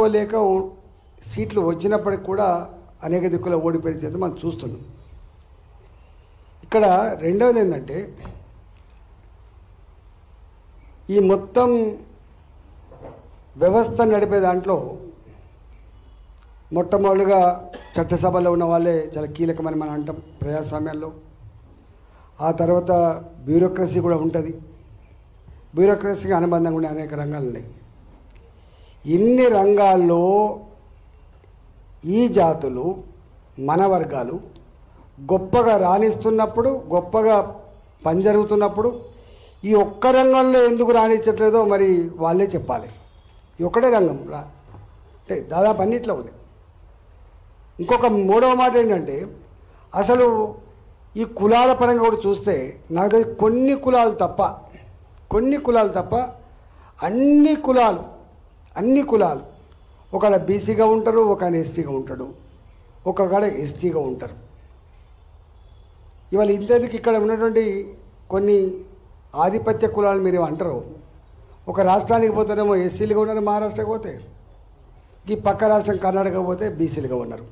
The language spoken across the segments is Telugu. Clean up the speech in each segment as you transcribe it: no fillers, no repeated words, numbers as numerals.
తీసుకోలేక సీట్లు వచ్చినప్పటికి కూడా అనేక దిక్కుల ఓడిపోయిన చేత మనం చూస్తున్నాం. ఇక్కడ రెండవది ఏంటంటే ఈ మొత్తం వ్యవస్థ నడిపే దాంట్లో మొట్టమొదటిగా చట్టసభలో ఉన్న వాళ్ళే చాలా కీలకమని మనం అంటాం ప్రజాస్వామ్యాల్లో. ఆ తర్వాత బ్యూరోక్రసీ కూడా ఉంటుంది. బ్యూరోక్రసీకి అనుబంధంగా ఉండే అనేక రంగాలు ఉన్నాయి. ఇన్ని రంగాల్లో ఈ జాతులు మన వర్గాలు గొప్పగా రాణిస్తున్నప్పుడు, గొప్పగా పని జరుగుతున్నప్పుడు ఈ ఒక్క రంగంలో ఎందుకు రాణించట్లేదో మరి వాళ్ళే చెప్పాలి. ఈ ఒక్కటే రంగం అంటే దాదాపు అన్నిట్లో ఉంది. ఇంకొక మూడవ మాట ఏంటంటే అసలు ఈ కులాల పరంగా కూడా చూస్తే నాకు తెలిసి కొన్ని కులాలు తప్ప అన్ని కులాలు ఒకడ బీసీగా ఉంటారు, ఒక ఎస్టీగా ఉంటాడు, ఒకడ ఎస్టీగా ఉంటారు. ఇవాళ ఇంతేందుకు ఇక్కడ ఉన్నటువంటి కొన్ని ఆధిపత్య కులాలు మీరు అంటారు. ఒక రాష్ట్రానికి పోతేనేమో ఎస్సీలుగా ఉన్నారు, మహారాష్ట్రకి పోతే ఈ పక్క రాష్ట్రం కర్ణాటక పోతే బీసీలుగా ఉన్నారు.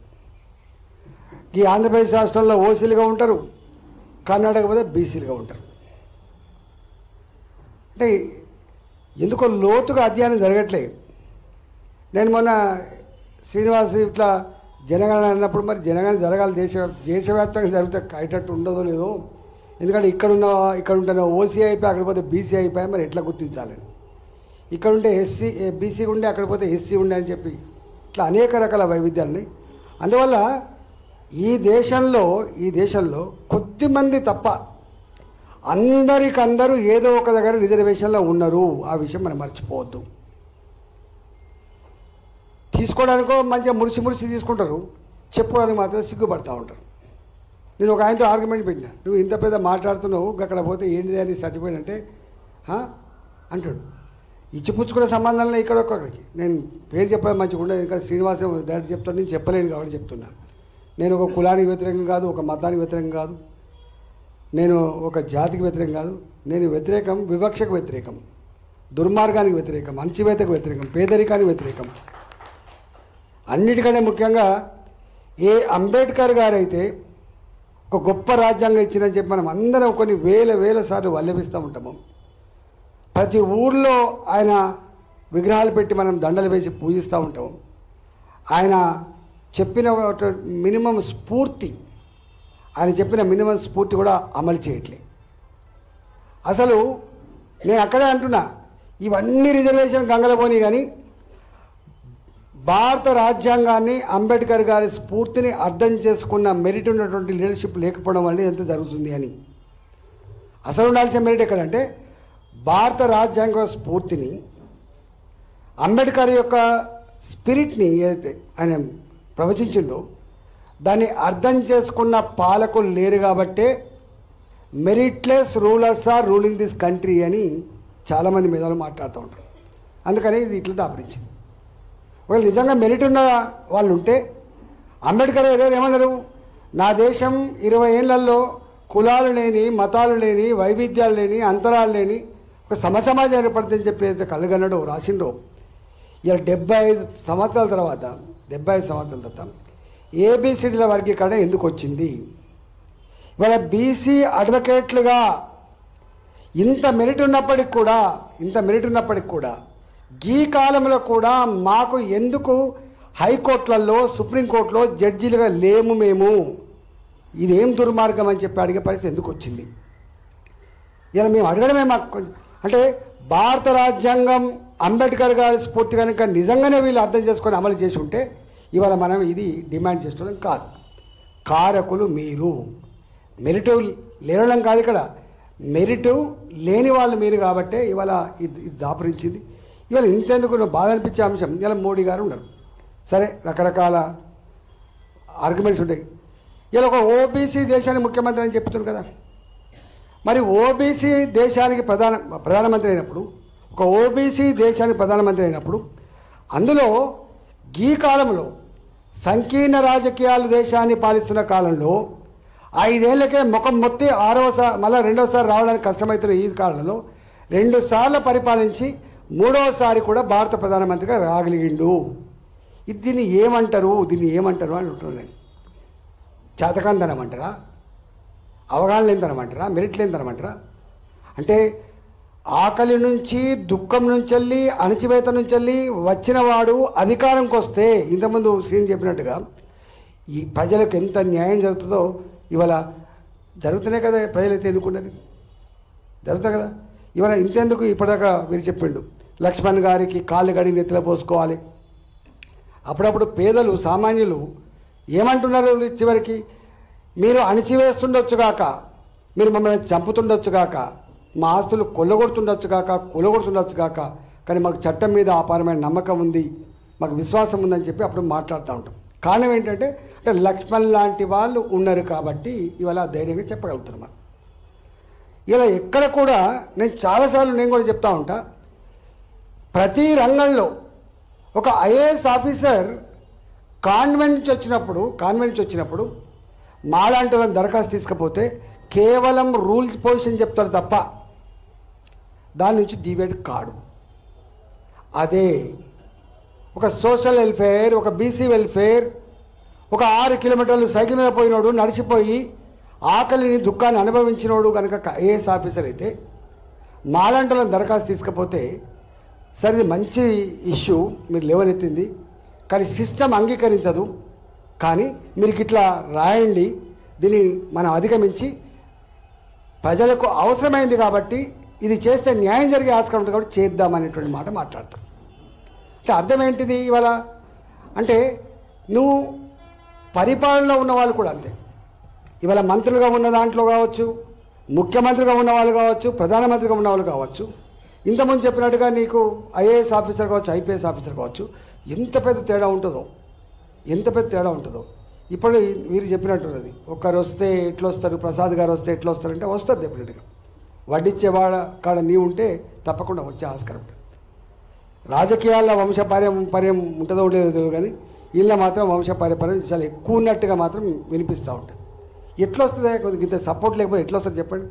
ఈ ఆంధ్రప్రదేశ్ రాష్ట్రంలో ఓసీలుగా ఉంటారు, కర్ణాటక పోతే బీసీలుగా ఉంటారు. అంటే ఎందుకో లోతుగా అధ్యయనం జరగట్లేదు. నేను మొన్న శ్రీనివాస్ ఇట్లా జనగణన అన్నప్పుడు మరి జనగణన జరగాలి, దేశవ్యాప్తంగా జరిగితే అయ్యేటట్టు ఉండదో లేదో. ఎందుకంటే ఇక్కడ ఉంటే ఓసీ అయిపోయి అక్కడ పోతే బీసీ అయిపోయి మరి ఎట్లా గుర్తించాలని. ఇక్కడ ఉంటే బీసీ ఉండే అక్కడ పోతే ఎస్సీ ఉండే అని చెప్పి ఇట్లా అనేక రకాల వైవిధ్యాలని. అందువల్ల ఈ దేశంలో కొద్దిమంది తప్ప అందరికందరూ ఏదో ఒక దగ్గర రిజర్వేషన్లో ఉన్నారు. ఆ విషయం మనం మర్చిపోవద్దు. తీసుకోవడానికో మంచిగా మురిసి తీసుకుంటారు, చెప్పుకోవడానికి మాత్రం సిగ్గుపడతా ఉంటారు. నేను ఒక ఆయనతో ఆర్గ్యుమెంట్ పెట్టినా, నువ్వు ఇంత పెద్ద మాట్లాడుతున్నావు అక్కడ పోతే ఏంటిది అని సర్టిఫికేట్ అంటే అంటాడు. ఇచ్చిపుచ్చుకునే సంబంధంలో ఇక్కడ ఒక్కడికి నేను పేరు చెప్పడం మంచిగా ఉండదు. ఇంకా శ్రీనివాసం డైరెక్ట్ చెప్తాను, నేను చెప్పలేను కాబట్టి చెప్తున్నా. నేను ఒక కులానికి వ్యతిరేకం కాదు, ఒక మతానికి వ్యతిరేకం కాదు, నేను ఒక జాతికి వ్యతిరేకం కాదు. నేను వ్యతిరేకం వివక్షకు వ్యతిరేకం, దుర్మార్గానికి వ్యతిరేకం, అణచివేతకు వ్యతిరేకం, పేదరికానికి వ్యతిరేకం. అన్నిటికంటే ముఖ్యంగా అంబేద్కర్ గారు అయితే ఒక గొప్ప రాజ్యాంగం ఇచ్చిందని చెప్పి మనం అందరం కొన్ని వేల సార్లు వల్లవిస్తూ ఉంటాము. ప్రతి ఊర్లో ఆయన విగ్రహాలు పెట్టి మనం దండలు వేసి పూజిస్తూ ఉంటాము. ఆయన చెప్పిన మినిమం స్ఫూర్తి కూడా అమలు చేయట్లే. అసలు నేను అక్కడే అంటున్నా, ఇవన్నీ రిజర్వేషన్ గంగలపోని కానీ భారత రాజ్యాంగాన్ని అంబేద్కర్ గారి స్ఫూర్తిని అర్థం చేసుకున్న మెరిట్ ఉన్నటువంటి లీడర్షిప్ లేకపోవడం వల్ల ఎంత జరుగుతుంది అని. అసలు ఉండాల్సిన మెరిట్ ఎక్కడంటే భారత రాజ్యాంగ స్ఫూర్తిని, అంబేద్కర్ యొక్క స్పిరిట్ని ఏదైతే ఆయన ప్రవచించిండో దాన్ని అర్థం చేసుకున్న పాలకులు లేరు కాబట్టే meritless rulers are ruling this country అని చాలామంది మేధావులు మాట్లాడుతూ ఉంటారు. అందుకని ఇది ఇట్లా దాపరించింది. ఒకవేళ నిజంగా మెరిట్ ఉన్న వాళ్ళు ఉంటే అంబేద్కర్ ఏమన్నారు, నా దేశం 20 ఏళ్లలో కులాలు లేని, మతాలు లేని, వైవిధ్యాలు లేని, అంతరాలు లేని ఒక సమసమాజం ఏర్పడుతుందని చెప్పి అయితే కళ్ళగన్నాడో రాసిండో. ఇలా 75 సంవత్సరాల తర్వాత ఏబిసిడీల వర్గీకరణ ఎందుకు వచ్చింది? ఇవాళ బీసీ అడ్వకేట్లుగా ఇంత మెరిట్ ఉన్నప్పటికి కూడా ఈ కాలంలో కూడా మాకు ఎందుకు హైకోర్టులలో, సుప్రీంకోర్టులో జడ్జీలుగా లేము మేము? ఇదేం దుర్మార్గం అని చెప్పి అడిగే పరిస్థితి ఎందుకు వచ్చింది? ఇలా మేము అడగడమే మాకు అంటే భారత రాజ్యాంగం అంబేద్కర్ గారి స్ఫూర్తి కనుక నిజంగానే వీళ్ళు అర్థం చేసుకొని అమలు చేసి ఉంటే ఇవాళ మనం ఇది డిమాండ్ చేసుకోవడం కాదు. కారకులు మీరు. మెరిట్ లేనడం కాదు, ఇక్కడ మెరిట్ లేని వాళ్ళు మీరు కాబట్టే ఇవాళ ఇది దాపురించింది. ఇవాళ ఇంతెందుకు బాధ అనిపించే అంశం, ఇలా మోడీ గారు ఉన్నారు. సరే, రకరకాల ఆర్గ్యుమెంట్స్ ఉంటాయి. ఇలా ఒక ఓబీసీ దేశానికి ముఖ్యమంత్రి అని చెప్తున్నారు కదా. మరి ఓబీసీ దేశానికి ప్రధానమంత్రి అయినప్పుడు, ఒక ఓబీసీ దేశానికి ప్రధానమంత్రి అయినప్పుడు అందులో ఈ కాలంలో సంకీర్ణ రాజకీయాలు దేశాన్ని పాలిస్తున్న కాలంలో 5 ఏళ్లకే ముఖం మొత్తి మళ్ళీ రెండోసారి రావడానికి కష్టమవుతున్న ఈ కాలంలో 2 సార్లు పరిపాలించి 3వ సారి కూడా భారత ప్రధానమంత్రిగా రాగలిగిండు. దీన్ని ఏమంటారు అని అంటున్నాను నేను. చేతకాంతనం అంటారా, అవగాహన లేనితనం అంటారా, మెరిట్ లేనితనం అంటారా? అంటే ఆకలి నుంచి, దుఃఖం నుంచి వెళ్ళి, అణచివేత నుంచి వెళ్ళి వచ్చిన వాడు అధికారంకి వస్తే ఇంతకుముందు శ్రీని చెప్పినట్టుగా ఈ ప్రజలకు ఎంత న్యాయం జరుగుతుందో ఇవాళ జరుగుతున్నాయి కదా. ప్రజలైతే ఎన్నుకున్నది జరుగుతాయి కదా. ఇవాళ ఇంతెందుకు ఇప్పటిదాకా మీరు చెప్పిండు లక్ష్మణ్ గారికి కాళ్ళు గడి నెత్తిలో పోసుకోవాలి. అప్పుడప్పుడు పేదలు సామాన్యులు ఏమంటున్నారు చివరికి, మీరు అణిచివేస్తుండొచ్చుగాక, మీరు మమ్మల్ని చంపుతుండొచ్చుగాక, మా ఆస్తులు కూలగొడుతుండొచ్చుగాక, కానీ మాకు చట్టం మీద అపారమైన నమ్మకం ఉంది, మాకు విశ్వాసం ఉందని చెప్పి అప్పుడు మాట్లాడుతూ ఉంటాం. కారణం ఏంటంటే అంటే లక్ష్మణ్ లాంటి వాళ్ళు ఉన్నారు కాబట్టి ఇవాళ ధైర్యంగా చెప్పగలుగుతున్నాం. ఇలా ఎక్కడ కూడా నేను చాలాసార్లు నేను కూడా చెప్తా ఉంటా, ప్రతి రంగంలో ఒక ఐఏఎస్ ఆఫీసర్ కాన్వెంట్ నుంచి వచ్చినప్పుడు మాలాంటి వాళ్ళని దరఖాస్తు తీసుకపోతే కేవలం రూల్స్ పొజిషన్ చెప్తారు తప్ప దాని నుంచి డివైడ్ కాడు. అదే ఒక సోషల్ వెల్ఫేర్, ఒక బీసీ వెల్ఫేర్, ఒక 6 కిలోమీటర్లు సైకిల్ మీద పోయినోడు, నడిచిపోయి ఆకలిని దుఃఖాన్ని అనుభవించినోడు కనుక ఐఏఎస్ ఆఫీసర్ అయితే మాలాంటి వాళ్ళని దరఖాస్తు తీసుకపోతే సరే ఇది మంచి ఇష్యూ మీరు లేవనెత్తింది, కానీ సిస్టమ్ అంగీకరించదు, కానీ మీరు ఇట్లా రాయండి, దీన్ని మనం అధిగమించి ప్రజలకు అవసరమైంది కాబట్టి ఇది చేస్తే న్యాయం జరిగే ఆస్కారం ఉంటుంది కాబట్టి చేద్దామనేటువంటి మాట మాట్లాడతాం. అంటే అర్థం ఏంటిది ఇవాళ అంటే నువ్వు పరిపాలనలో ఉన్న వాళ్ళు కూడా అంతే. ఇవాళ మంత్రులుగా ఉన్న దాంట్లో కావచ్చు, ముఖ్యమంత్రిగా ఉన్న వాళ్ళు కావచ్చు, ప్రధానమంత్రిగా ఉన్న వాళ్ళు కావచ్చు, ఇంతకుముందు చెప్పినట్టుగా నీకు ఐఏఎస్ ఆఫీసర్ కావచ్చు, ఐపీఎస్ ఆఫీసర్ కావచ్చు, ఎంత పెద్ద తేడా ఉంటుందో. ఇప్పుడు మీరు చెప్పినట్టున్నది, ఒక్కరు వస్తే ఎట్లా వస్తారు, ప్రసాద్ గారు వస్తే ఎట్లా వస్తారంటే వస్తారు డెఫినెట్గా. వడ్డిచ్చేవాడ కాడ నీవు ఉంటే తప్పకుండా వచ్చే ఆస్కారం ఉంటుంది. రాజకీయాల్లో వంశపార్యం ఉంటుందో ఉండేదో తెలియదు, కానీ వీళ్ళ మాత్రం వంశపార్యం చాలా ఎక్కువ ఉన్నట్టుగా మాత్రం వినిపిస్తూ ఉంటుంది. ఎట్లా వస్తుంది కొద్దిగా ఇంత సపోర్ట్ లేకపోతే ఎట్లా వస్తుంది చెప్పండి.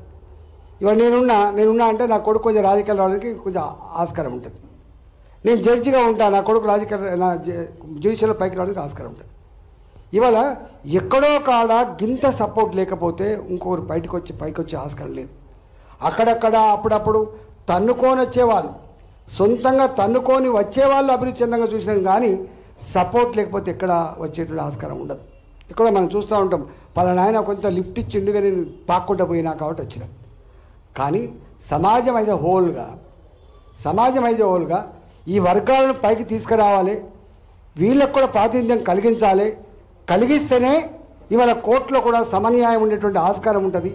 ఇవాళ నేనున్నా అంటే నా కొడుకు కొంచెం రాజకీయాలు రావడానికి కొంచెం ఆస్కారం ఉంటుంది. నేను జడ్జిగా ఉంటా, నా కొడుకు నా జ్యుడిషియల్ పైకి రావడానికి ఆస్కారం ఉంటుంది. ఇవాళ ఎక్కడో కాడ గింత సపోర్ట్ లేకపోతే ఇంకొకరు పైకి వచ్చే ఆస్కారం లేదు. అక్కడక్కడ అప్పుడప్పుడు తన్నుకొని వచ్చేవాళ్ళు, సొంతంగా తన్నుకొని వచ్చేవాళ్ళు అభివృద్ధి చెందంగా చూసినాం, కానీ సపోర్ట్ లేకపోతే ఎక్కడ వచ్చేటువంటి ఆస్కారం ఉండదు. ఇక్కడ మనం చూస్తూ ఉంటాం, పలానా ఆయన కొంత లిఫ్ట్ ఇచ్చిండుగా నేను పాక్కుంటూ పోయినా కాబట్టి వచ్చినా. కానీ సమాజం యాజ్ ఎ హోల్గా ఈ వర్గాలను పైకి తీసుకురావాలి, వీళ్ళకు కూడా ప్రాతినిధ్యం కలిగిస్తేనే ఇవాళ కోర్టులో కూడా సమన్యాయం ఉండేటువంటి ఆస్కారం ఉంటుంది,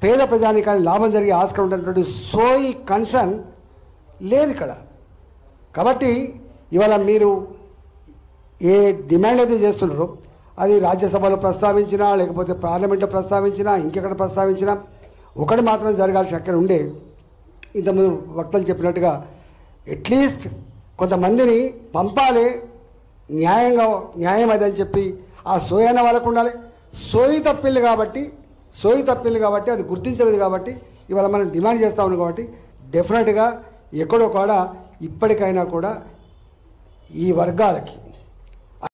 పేద ప్రజానికానికి లాభం జరిగే ఆస్కారం ఉండేటువంటి సోయి కన్సర్న్ లేదు ఇక్కడ. కాబట్టి ఇవాళ మీరు ఏ డిమాండ్ అయితే చేస్తున్నారో అది రాజ్యసభలో ప్రస్తావించినా, లేకపోతే పార్లమెంట్లో ప్రస్తావించినా, ఇంకెక్కడ ప్రస్తావించినా ఒకటి మాత్రం జరగాల్సిన అక్కడ ఉండే, ఇంతకుముందు వక్తలు చెప్పినట్టుగా అట్లీస్ట్ కొంతమందిని పంపాలి, న్యాయం అదని చెప్పి ఆ సోయి అన్న వాళ్ళకు ఉండాలి. సోయి తప్పిల్లు కాబట్టి అది గుర్తించలేదు కాబట్టి ఇవాళ మనం డిమాండ్ చేస్తూ ఉన్నాం. కాబట్టి డెఫినెట్గా ఎక్కడో కూడా ఇప్పటికైనా కూడా ఈ వర్గాలకి